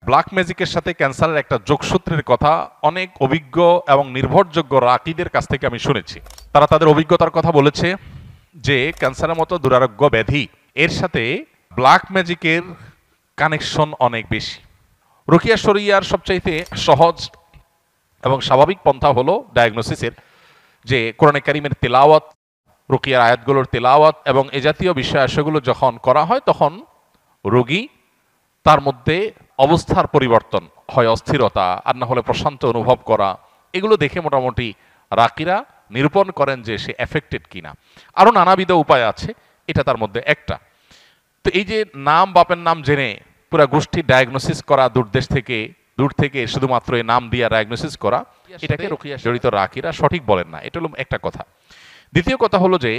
Black ম্যাজিকের সাথে ক্যান্সারের একটা যোগসূত্রের কথা অনেক অভিজ্ঞ এবং নির্ভরযোগ্য রাকিদের কাছ থেকে আমি শুনেছি। তারা তাদের অভিজ্ঞতার কথা বলেছে যে ক্যান্সারের মতো দুরারোগ্য ব্যাধি এর সাথে ব্ল্যাক ম্যাজিকের কানেকশন অনেক বেশি। রুকিয়া শরিয়ার সবচাইতে সহজ এবং স্বাভাবিক পন্থা হলো ডায়াগনোসিসের, যে কোরআনে কারিমের তেলাওয়াত, রুকিয়ার আয়াতগুলোর তেলাওয়াত এবং এ জাতীয় বিষয়াশয়গুলো যখন করা হয় তখন রোগী তার মধ্যে অবস্থার পরিবর্তন হয়, অস্থিরতা আর না হলে প্রশান্ত অনুভব করা, এগুলো দেখে মোটামুটি রাকিরা নিরূপণ করেন যে সে এফেক্টেড কিনা। আরও নানাবিধ উপায় আছে, এটা তার মধ্যে একটা। তো এই যে নাম বাপের নাম জেনে পুরা গোষ্ঠী ডায়াগনোসিস করা, দূর থেকে শুধুমাত্র এই নাম দিয়ে ডায়াগনোসিস করা, এটাকে রুকিয়া জড়িত রাকিরা সঠিক বলেন না। এটা হলো একটা কথা। দ্বিতীয় কথা হলো যে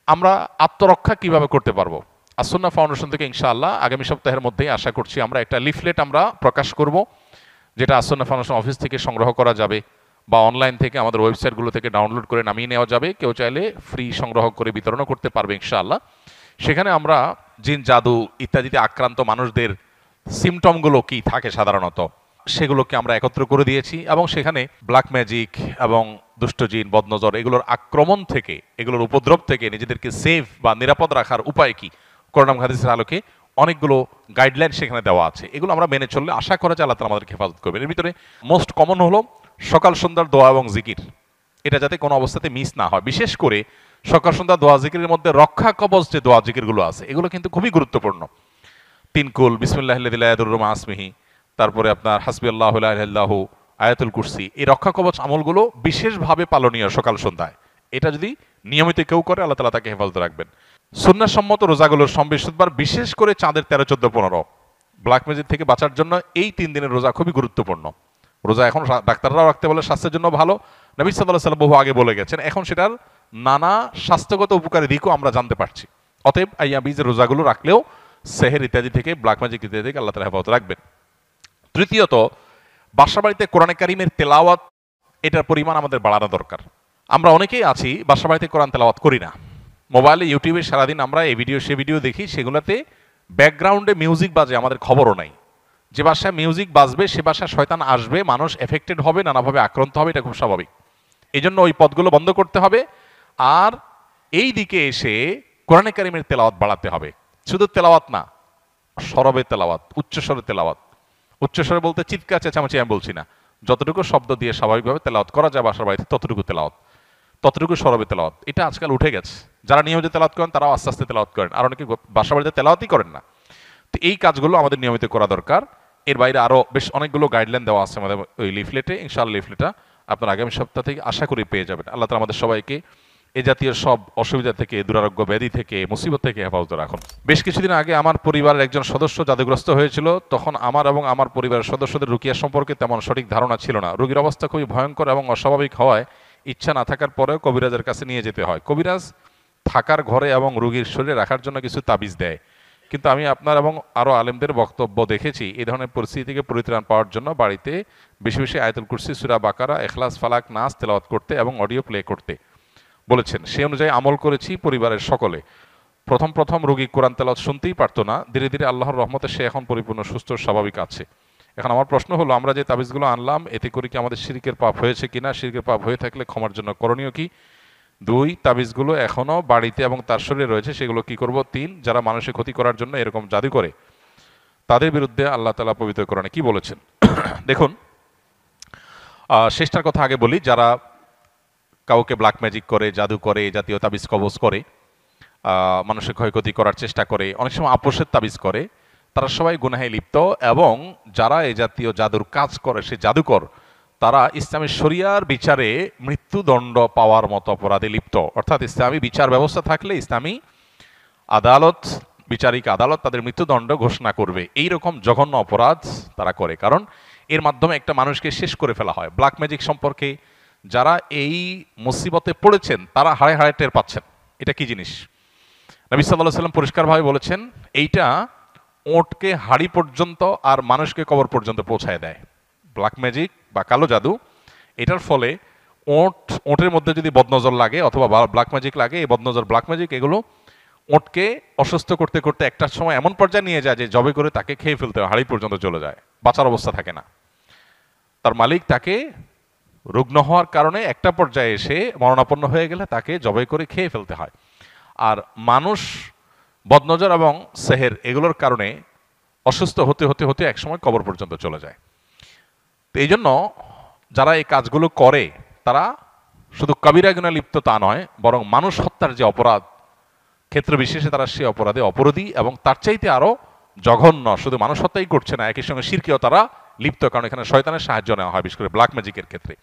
আমরা আত্মরক্ষা কিভাবে করতে পারবো। আসুন্নাহ ফাউন্ডেশন থেকে ইনশাআল্লাহ আগামী সপ্তাহের মধ্যেই আশা করছি আমরা একটা লিফলেট আমরা প্রকাশ করব, যেটা আসুন্নাহ ফাউন্ডেশন অফিস থেকে সংগ্রহ করা যাবে বা অনলাইন থেকে আমাদের ওয়েবসাইটগুলো থেকে ডাউনলোড করে নামিয়ে নেওয়া যাবে। কেউ চাইলে ফ্রি সংগ্রহ করে বিতরণও করতে পারবে ইনশাআল্লাহ। সেখানে আমরা জিন, জাদু ইত্যাদিতে আক্রান্ত মানুষদের সিমটমগুলো কি থাকে সাধারণত সেগুলোকে আমরা একত্র করে দিয়েছি, এবং সেখানে ব্ল্যাক ম্যাজিক এবং দুষ্ট জিন, বদনজর এগুলোর আক্রমণ থেকে, এগুলোর উপদ্রব থেকে নিজেদেরকে সেফ বা নিরাপদ রাখার উপায় কি, কোরআন হাদিসের আলোকে অনেকগুলো গাইডলাইন সেখানে দেওয়া আছে। এগুলো আমরা মেনে চললে আশা করা যায় আল্লাহ তাআলা আমাদেরকে হেফাজত করবেন। এর ভিতরে মোস্ট কমন হলো সকাল সন্ধ্যার দোয়া এবং জিকির, এটা যাতে কোনো অবস্থাতে মিস না হয়। বিশেষ করে সকাল সন্ধ্যা দোয়া জিকিরের মধ্যে রক্ষা কবচ যে দোয়া জিকিরগুলো আছে এগুলো কিন্তু খুবই গুরুত্বপূর্ণ। তিনকুল, বিসমিল্লাহিল্লাযী লা ইয়াদুররু মা ইসমিহি, তারপরে আপনার হাসবিয়াল্লাহু লা ইলাহা ইল্লাহু, আয়াতুল কুরসি, এই রক্ষা কবচ আমলগুলো বিশেষভাবে পালনীয় সকাল সন্ধ্যায়। এটা যদি নিয়মিত কেউ করে আল্লাহ তাআলা তাকে হেফাজত রাখবেন। সুন্নাহসম্মত রোজাগুলোর বৃহস্পতিবার, বিশেষ করে চাঁদের 13, 14, 15 ব্ল্যাক ম্যাজিক থেকে বাঁচার জন্য এই 3 দিনের রোজা খুবই গুরুত্বপূর্ণ। রোজা এখন ডাক্তাররাও রাখতে বলে স্বাস্থ্যের জন্য ভালো, নবী সাল্লাল্লাহু আলাইহি ওয়াসাল্লাম বহু আগে বলে গেছেন, এখন সেটার নানা স্বাস্থ্যগত উপকারী দিকও আমরা জানতে পারছি। অতএব আইয়াবিজের রোজাগুলো রাখলেও সেহের ইত্যাদি থেকে, ব্ল্যাক ম্যাজিক ইত্যাদি থেকে আল্লাহ তাআলা হেফাজত রাখবেন। তৃতীয়ত, বাসাবাড়িতে কোরআনে কারিমের তেলাওয়াত, এটার পরিমাণ আমাদের বাড়ানো দরকার। আমরা অনেকেই আছি বাসাবাড়িতে কোরআন তেলাওয়াত করি না, মোবাইলে ইউটিউবে সারাদিন আমরা এই ভিডিও সে ভিডিও দেখি, সেগুলোতে ব্যাকগ্রাউন্ডে মিউজিক বাজে, আমাদের খবরও নাই। যে বাসায় মিউজিক বাজবে সে বাসায় শয়তান আসবে, মানুষ এফেক্টেড হবে, নানাভাবে আক্রান্ত হবে, এটা খুব স্বাভাবিক। এই জন্য ওই পদগুলো বন্ধ করতে হবে। আর এই দিকে এসে কোরআনে কারিমের তেলাওয়াত বাড়াতে হবে। শুধু তেলাওয়াত না, সরবে তেলাওয়াত, উচ্চস্বরে তেলাওয়াত। উচ্চস্বরে বলতে চিৎকার চেঁচামেচি আমি বলছি না, যতটুকু শব্দ দিয়ে স্বাভাবিকভাবে তেলাওয়াত করা যায় বাসার বাড়িতে ততটুকু তেলাওয়াত, ততটুকু সরবে তেলাওয়াত। এটা আজকাল উঠে গেছে। যারা নিয়মিত তেলাওয়াত করেন তারাও আস্তে আস্তে তেলাওয়াত করেন, আর অনেকে বাসা বাড়িতে তেলাওয়াতই করেন না। তো এই কাজগুলো আমাদের নিয়মিত করা দরকার। এর বাইরে আরও বেশ অনেকগুলো গাইডলাইন দেওয়া আছে আমাদের ওই লিফলেটে। ইনশাআল্লাহ লিফলেটটা আপনার আগামী সপ্তাহ থেকে আশা করি পেয়ে যাবেন। আল্লাহ তাআলা আমাদের সবাইকে এ জাতীয় সব অসুবিধা থেকে, দুরারোগ্য ব্যাধি থেকে, মুসিবত থেকে হেফাজত রাখুন। বেশ কিছুদিন আগে আমার পরিবারের একজন সদস্য জাদুগ্রস্ত হয়েছিল। তখন আমার এবং আমার পরিবারের সদস্যদের রুকিয়া সম্পর্কে তেমন সঠিক ধারণা ছিল না। রোগীর অবস্থা খুবই ভয়ঙ্কর এবং অস্বাভাবিক হওয়ায় ইচ্ছা না থাকার পরেও কবিরাজের কাছে নিয়ে যেতে হয়। কবিরাজ থাকার ঘরে এবং রোগীর শরীরে রাখার জন্য কিছু তাবিজ দেয়, কিন্তু আমি আপনার এবং আরও আলেমদের বক্তব্য দেখেছি এই ধরনের পরিস্থিতি থেকে পরিত্রাণ পাওয়ার জন্য বাড়িতে বেশি বেশি আয়াতুল কুরসি, সূরা বাকারা, ইখলাস, ফালাক, নাস তেলাওয়াত করতে এবং অডিও প্লে করতে বলেছেন। সেই অনুযায়ী আমল করেছি পরিবারের সকলে। প্রথম রোগী কোরআন তেলাওয়াত শুনতেই পারতো না, ধীরে ধীরে আল্লাহর রহমতে সে এখন পরিপূর্ণ সুস্থ স্বাভাবিক আছে। এখন আমার প্রশ্ন হলো, আমরা যে তাবিজগুলো আনলাম এতে করে কি আমাদের শিরকের পাপ হয়েছে কিনা? শিরকের পাপ হয়ে থাকলে ক্ষমার জন্য করণীয় কি? 2, তাবিজগুলো এখনও বাড়িতে এবং তার শরীরে রয়েছে, সেগুলো কি করব? 3, যারা মানুষের ক্ষতি করার জন্য এরকম জাদু করে তাদের বিরুদ্ধে আল্লাহ তাআলা পবিত্র কোরআনে কি বলেছেন। দেখুন, শেষটার কথা আগে বলি। যারা কাউকে ব্ল্যাক ম্যাজিক করে, জাদু করে, জাতীয় তাবিজ কবজ করে, মানুষের ক্ষয়ক্ষতি করার চেষ্টা করে, অনেক সময় আপোষের তাবিজ করে, তারা সবাই গুনাহে লিপ্ত। এবং যারা এই জাতীয় জাদুর কাজ করে, সে জাদুকর, তারা ইসলামী শরিয়ার বিচারে মৃত্যুদণ্ড পাওয়ার মতো অপরাধে লিপ্ত। অর্থাৎ ইসলামী বিচার ব্যবস্থা থাকলে ইসলামী আদালত, বিচারিক আদালত তাদের মৃত্যুদণ্ড ঘোষণা করবে। এই রকম জঘন্য অপরাধ তারা করে, কারণ এর মাধ্যমে একটা মানুষকে শেষ করে ফেলা হয়। ব্ল্যাক ম্যাজিক সম্পর্কে যারা এই মুসিবতে পড়েছেন তারা হাড়ে হাড়ে টের পাচ্ছেন এটা কি জিনিস। নবী সাল্লাল্লাহু আলাইহি ওয়াসাল্লাম পরিষ্কারভাবে বলেছেন, এইটা ওঁটকে হাড়ি পর্যন্ত আর মানুষকে কবর পর্যন্ত পৌঁছায় দেয়। ব্ল্যাক ম্যাজিক বা কালো জাদু, এটার ফলে ওঁটের মধ্যে যদি বদনজর লাগে অথবা ব্ল্যাক ম্যাজিক লাগে, এই বদনজর, ব্ল্যাক ম্যাজিক, এগুলো ওঁটকে অসুস্থ করতে করতে একটা সময় এমন পর্যায়ে নিয়ে যায় যে জবে করে তাকে খেয়ে ফেলতে হয়, হাড়ি পর্যন্ত চলে যায়, বাঁচার অবস্থা থাকে না। তার মালিক তাকে রুগ্ন হওয়ার কারণে একটা পর্যায়ে এসে মরণাপন্ন হয়ে গেলে তাকে জবাই করে খেয়ে ফেলতে হয়। আর মানুষ বদনজর এবং সেহের এগুলোর কারণে অসুস্থ হতে হতে হতে একসময় কবর পর্যন্ত চলে যায়। তো এই জন্য যারা এই কাজগুলো করে তারা শুধু কবিরা গুনাহে লিপ্ত তা নয়, বরং মানুষ হত্যার যে অপরাধ ক্ষেত্র বিশেষে তারা সে অপরাধে অপরাধী, এবং তার চাইতে আরো জঘন্য, শুধু মানুষ হত্যাই করছে না, একই সঙ্গে শিরকেও তারা লিপ্ত, কারণ এখানে শয়তানের সাহায্য নেওয়া হয়, বিশেষ করে ব্ল্যাক ম্যাজিকের ক্ষেত্রে।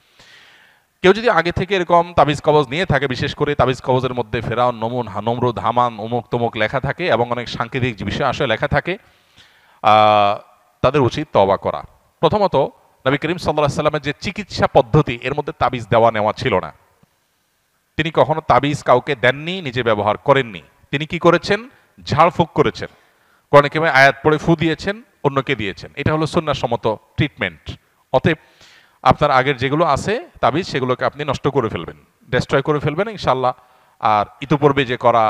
কেউ যদি আগে থেকে এরকম তাবিজ কবজ নিয়ে থাকে, বিশেষ করে তাবিজ কবজের মধ্যে ফেরাউন, নমরুদ, হামান, অমুক তমুক লেখা থাকে এবং অনেক সাংকেতিক বিষয় আসলে লেখা থাকে, তাদের উচিত তওবা করা। প্রথমত নবী করিম সাল্লাল্লাহু আলাইহি সাল্লামের যে চিকিৎসা পদ্ধতি, এর মধ্যে তাবিজ দেওয়া নেওয়া ছিল না। তিনি কখনো তাবিজ কাউকে দেননি, নিজে ব্যবহার করেননি। তিনি কি করেছেন? ঝাড়ফুঁক করেছেন, কোরআনে কারিমে আয়াত পড়ে ফু দিয়েছেন, অন্যকে দিয়েছেন। এটা হলো সুন্নাহসম্মত ট্রিটমেন্ট। অতএব আপনার আগের যেগুলো আছে তাবিজ, সেগুলোকে আপনি নষ্ট করে ফেলবেন, ডেস্ট্রয় করে ফেলবেন ইনশাআল্লাহ। আর ইতিপূর্বে যে করা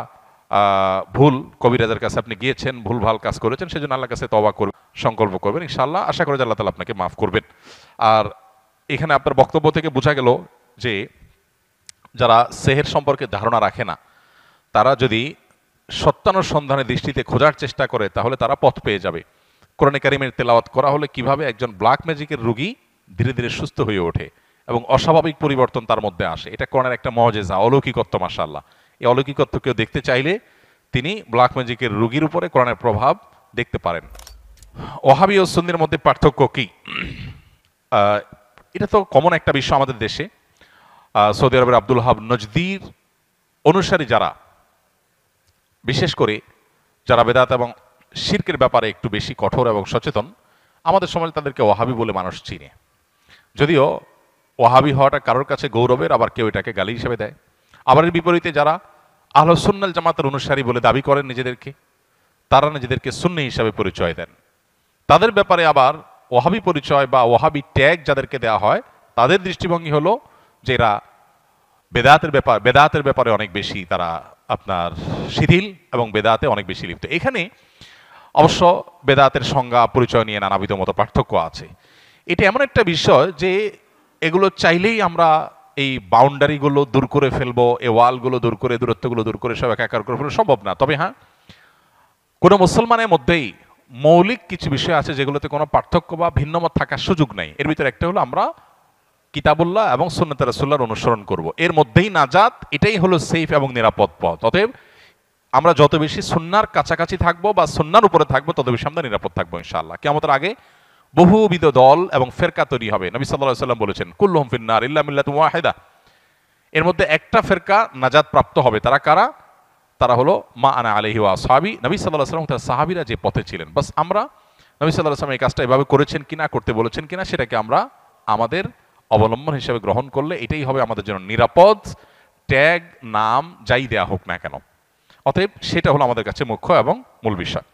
ভুল, কবিরাজের কাছে আপনি গিয়েছেন, ভুলভাল কাজ করেছেন, সেজন্য আল্লাহর কাছে তওবা করবেন, সংকল্প করবেন ইনশাআল্লাহ। আশা করি আল্লাহ তাআলা আপনাকে মাফ করবেন। আর এখানে আপনার বক্তব্য থেকে বোঝা গেল যে যারা সেহের সম্পর্কে ধারণা রাখে না, তারা যদি সত্যানুসন্ধানের দৃষ্টিতে খোঁজার চেষ্টা করে তাহলে তারা পথ পেয়ে যাবে। কোরআনে কারিমের তেলাওয়াত করা হলে কিভাবে একজন ব্ল্যাক ম্যাজিকের রোগী ধীরে ধীরে সুস্থ হয়ে ওঠে এবং অস্বাভাবিক পরিবর্তন তার মধ্যে আসে, এটা কোরআনের একটা মুজিজা, অলৌকিকত্ব। মাশাআল্লাহ, এই অলৌকিকত্ব কেউ দেখতে চাইলে তিনি ব্ল্যাক ম্যাজিকের রোগীর উপরে কোরআনের প্রভাব দেখতে পারেন। ওয়াহাবি ও সুন্নির মধ্যে পার্থক্য কি? এটা তো কমন একটা বিষয় আমাদের দেশে। সৌদি আরবের আব্দুল ওয়াহাব নজদির অনুসারী যারা, বিশেষ করে যারা বেদাত এবং শিরকের ব্যাপারে একটু বেশি কঠোর এবং সচেতন, আমাদের সমাজে তাদেরকে ওয়াহাবি বলে মানুষ চিনে। যদিও ওয়াহাবি হওয়াটা কারোর কাছে গৌরবের, আবার কেউ এটাকে গালি হিসেবে দেয়। আবার এর বিপরীতে যারা আহলে সুন্নাত জামাতের অনুসারী বলে দাবি করেন নিজেদেরকে, তারা নিজেদেরকে সুন্নি হিসাবে পরিচয় দেন। তাদের ব্যাপারে আবার ওয়াহাবি পরিচয় বা ওয়াহাবি ট্যাগ যাদেরকে দেওয়া হয়, তাদের দৃষ্টিভঙ্গি হলো যে এরা বেদাতের ব্যাপারে অনেক বেশি তারা আপনার শিথিল এবং বেদাতে অনেক বেশি লিপ্ত। এখানে অবশ্য বেদাতের সংজ্ঞা পরিচয় নিয়ে নানাবিধ মতো পার্থক্য আছে। এটা এমন একটা বিষয় যে এগুলো চাইলেই আমরা এই বাউন্ডারিগুলো দূর করে ফেলবো, এই ওয়ালগুলো দূর করে, দূরত্বগুলো দূর করে সব একাকার করে ফেলবো, সম্ভব না। তবে হ্যাঁ, কোনো মুসলমানের মধ্যেই মৌলিক কিছু বিষয় আছে যেগুলোতে কোনো পার্থক্য বা ভিন্নমত থাকার সুযোগ নাই। এর ভিতরে একটা হলো আমরা কিতাবুল্লাহ এবং সুন্নাতে রাসূলুল্লাহর অনুসরণ করব, এর মধ্যেই নাজাত, এটাই হলো সেফ এবং নিরাপদ পথ। অতএব আমরা যত বেশি সুন্নাহর কাছাকাছি থাকবো বা সুন্নাহর উপরে থাকবো, তত বেশি আমরা নিরাপদ থাকবো ইনশাআল্লাহ। কিয়ামতের আগে বহুবিধ দল এবং ফেরকা তৈরি হবে। নবী সাল্লাল্লাহু আলাইহি ওয়াসাল্লাম বলেছেন, কুল্লুহুম ফিন্নার ইল্লা মিল্লাতুন ওয়াহিদা। এর মধ্যে একটা ফেরকা নাজাত প্রাপ্ত হবে। তারা কারা? তারা হলো মা আনা আলাইহি ওয়া আসহাবি, নবী সাল্লাল্লাহু আলাইহি ওয়াসাল্লাম তার সাহাবীরা যে পথে ছিলেন। বাস আমরা নবী সাল্লাল্লাহু আলাইহি ওয়াসাল্লাম এই কাজটা এভাবে করেছেন কিনা, করতে বলেছেন কিনা, সেটাকে আমরা আমাদের অবলম্বন হিসেবে গ্রহণ করলে এটাই হবে আমাদের জন্য নিরাপদ। ট্যাগ, নাম যাই দেয়া হোক না কেন, অতএব সেটা হলো আমাদের কাছে মুখ্য এবং মূল বিষয়।